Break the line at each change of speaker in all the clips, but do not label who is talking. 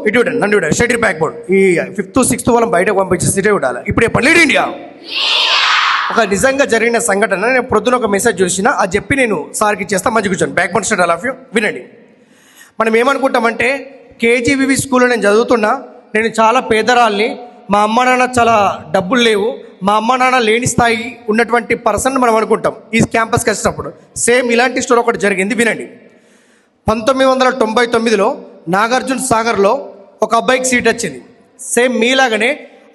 ఇటు చూడండి, నన్ను చూడండి, స్టడీ బ్యాక్ బోర్డ్. ఈ 5th 6th వాళ్ళని బయటకు పంపించి సిటీ ఉండాలి. ఇప్పుడు చెప్పండి, లీడ్ ఇండియా. ఒక నిజంగా జరిగిన సంఘటన. నేను పొద్దున ఒక మెసేజ్ చూసిన, అది చెప్పి నేను సార్కి ఇచ్చేస్తా. మంచి కూర్చోండి. Back board study all of you వినండి. మనం ఏమనుకుంటామంటే, కేజీవివి స్కూల్లో నేను చదువుతున్నా, నేను చాలా పేదరాల్ని, మా అమ్మ నాన్న చాలా డబ్బులు లేవు, మా అమ్మ నాన్న లేని స్థాయి ఉన్నటువంటి పర్సన్ మనం అనుకుంటాం ఈ క్యాంపస్కి వచ్చినప్పుడు. సేమ్ ఇలాంటి స్టోరీ ఒకటి జరిగింది, వినండి. 1999లో నాగార్జున సాగర్లో ఒక అబ్బాయికి సీట్ వచ్చింది. సేమ్ మీలాగనే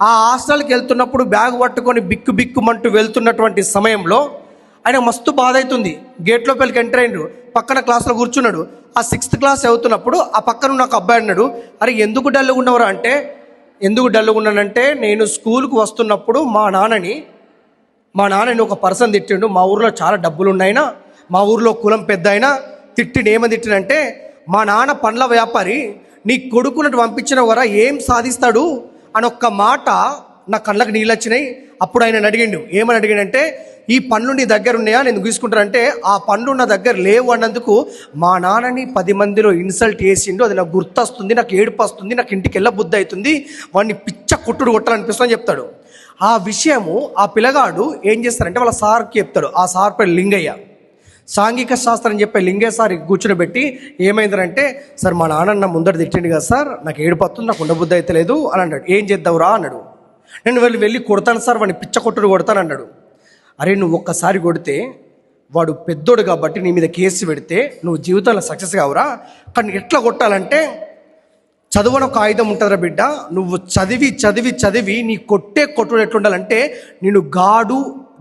ఆ హాస్టల్కి వెళ్తున్నప్పుడు బ్యాగ్ పట్టుకొని బిక్కు బిక్కుమంటూ వెళ్తున్నటువంటి సమయంలో ఆయన మస్తు బాధ అవుతుంది. గేట్ లోపలికి ఎంటర్ అయ్యిండు, పక్కన క్లాస్లో కూర్చున్నాడు. ఆ 6th క్లాస్ చదువుతున్నప్పుడు ఆ పక్కన ఉన్న ఒక అబ్బాయి అన్నాడు, అరే ఎందుకు డల్గా ఉన్నవరా అంటే, ఎందుకు డల్గా ఉన్నానంటే, నేను స్కూల్కి వస్తున్నప్పుడు మా నాన్నని ఒక పర్సన్ తిట్టిండు. మా ఊర్లో చాలా డబ్బులు ఉన్నాయినా, మా ఊర్లో కులం పెద్ద అయినా తిట్టిండు. ఏమని తిట్టినంటే, మా నాన్న పండ్ల వ్యాపారి, నీ కొడుకున్నట్టు పంపించిన వరా ఏం సాధిస్తాడు అని ఒక్క మాట నా కళ్ళకు నీళ్ళు వచ్చినాయి. అప్పుడు ఆయన అడిగిండు, ఏమని అడిగాడంటే, ఈ పండ్లు నీ దగ్గర ఉన్నాయా, నేను తీసుకుంటానంటే ఆ పండ్లు నా దగ్గర లేవు అన్నందుకు మా నాన్నని 10 మందిలో ఇన్సల్ట్ చేసిండు. అది నాకు గుర్తొస్తుంది, నాకు ఏడుపు వస్తుంది, నాకు ఇంటికి వెళ్ళ బుద్ధి అవుతుంది, వాడిని పిచ్చ కొట్టుడు కొట్టాలనిపిస్తుందని చెప్తాడు. ఆ విషయము ఆ పిల్లగాడు ఏం చేస్తారంటే వాళ్ళ సార్కి చెప్తాడు. ఆ సార్ పేరు లింగయ్య, సాంఘిక శాస్త్రం చెప్పే లింగయ్య సార్ కూర్చునిబెట్టి, ఏమైందంటే, సార్ మా నాన్న ముందర తిట్టిండు కదా సార్, నాకు ఏడుపు వస్తుంది, నాకు ఉండబుద్ధి అయితే లేదు అని అన్నాడు. ఏం చేద్దావురా అన్నాడు. నేను వెళ్ళి కొడతాను సార్, వాడిని పిచ్చ కొట్టుడు కొడతాను అన్నాడు. అరే నువ్వు ఒక్కసారి కొడితే వాడు పెద్దోడు కాబట్టి నీ మీద కేసు పెడితే నువ్వు జీవితంలో సక్సెస్ కావురా, కానీ ఎట్లా కొట్టాలంటే, చదువున ఒక ఆయుధం ఉంటుందిరా బిడ్డ, నువ్వు చదివి చదివి చదివి నీ కొట్టుడు ఎట్లుండాలంటే, నేను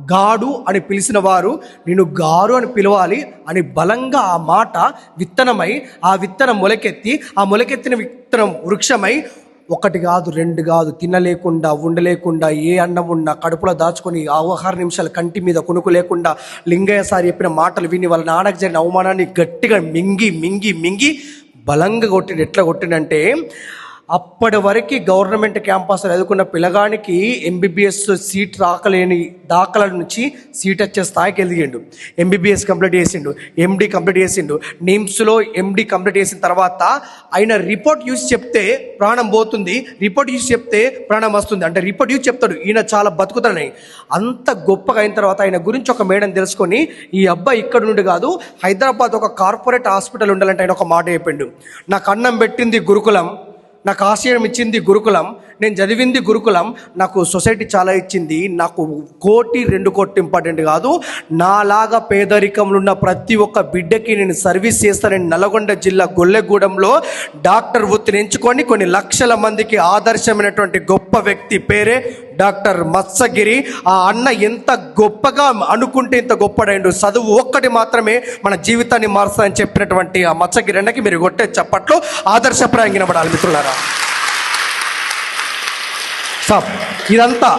గాడు అని పిలిచిన వారు నేను గారు అని పిలవాలి అని బలంగా ఆ మాట విత్తనమై, ఆ విత్తనం మొలకెత్తి, ఆ మొలకెత్తిన విత్తనం వృక్షమై 1 కాదు 2 కాదు తినలేకుండా ఉండలేకుండా, ఏ అన్నం ఉన్నా కడుపులో దాచుకొని 6 నిమిషాలు కంటి మీద కొనుక్కు లేకుండా లింగయ్య సార్ చెప్పిన మాటలు విని వాళ్ళ నాన్నకు జరిగిన అవమానాన్ని గట్టిగా మింగి బలంగా కొట్టిండు. ఎట్లా కొట్టిండంటే, అప్పటి వరకు గవర్నమెంట్ క్యాంపస్లో చదువుకున్న పిల్లగానికి ఎంబీబీఎస్ సీట్ రాకలేని దాఖల నుంచి సీట్ వచ్చే స్థాయికి ఎదిగిండు. ఎంబీబీఎస్ కంప్లీట్ చేసిండు, ఎండి కంప్లీట్ చేసిండు. నిమ్స్లో ఎండి కంప్లీట్ చేసిన తర్వాత ఆయన రిపోర్ట్ చూసి చెప్తే ప్రాణం పోతుంది, రిపోర్ట్ చూసి చెప్తే ప్రాణం వస్తుంది. అంటే రిపోర్ట్ చూసి చెప్తాడు ఈయన చాలా బతుకుతాడని. అంత గొప్పగా అయిన తర్వాత ఆయన గురించి ఒక మేడం తెలుసుకొని, ఈ అబ్బాయి ఇక్కడ నుండి కాదు హైదరాబాద్ ఒక కార్పొరేట్ హాస్పిటల్ ఉండాలంటే ఆయన ఒక మాట చెప్పిండు, నాకు అన్నం పెట్టింది గురుకులం, నాకు ఆశయం ఇచ్చింది గురుకులం, నేను చదివింది గురుకులం, నాకు సొసైటీ చాలా ఇచ్చింది, నాకు 1-2 కోట్లు ఇంపార్టెంట్ కాదు, నాలాగా పేదరికంలో ఉన్న ప్రతి ఒక్క బిడ్డకి నేను సర్వీస్ చేస్తానని నల్గొండ జిల్లా గొల్లెగూడెంలో డాక్టర్ వృత్తిని ఎంచుకొని కొన్ని లక్షల మందికి ఆదర్శమైనటువంటి గొప్ప వ్యక్తి పేరే డాక్టర్ మత్సగిరి. ఆ అన్న ఎంత గొప్పగా అనుకుంటే ఇంత గొప్పడైండు. చదువు ఒక్కటి మాత్రమే మన జీవితాన్ని మారుస్తుందని చెప్పినటువంటి ఆ మత్సగిరి అన్నకి మీరు కొట్టే చప్పట్లో ఆదర్శప్రాయం వినబడాలి మిత్రులారా. ఇదంతా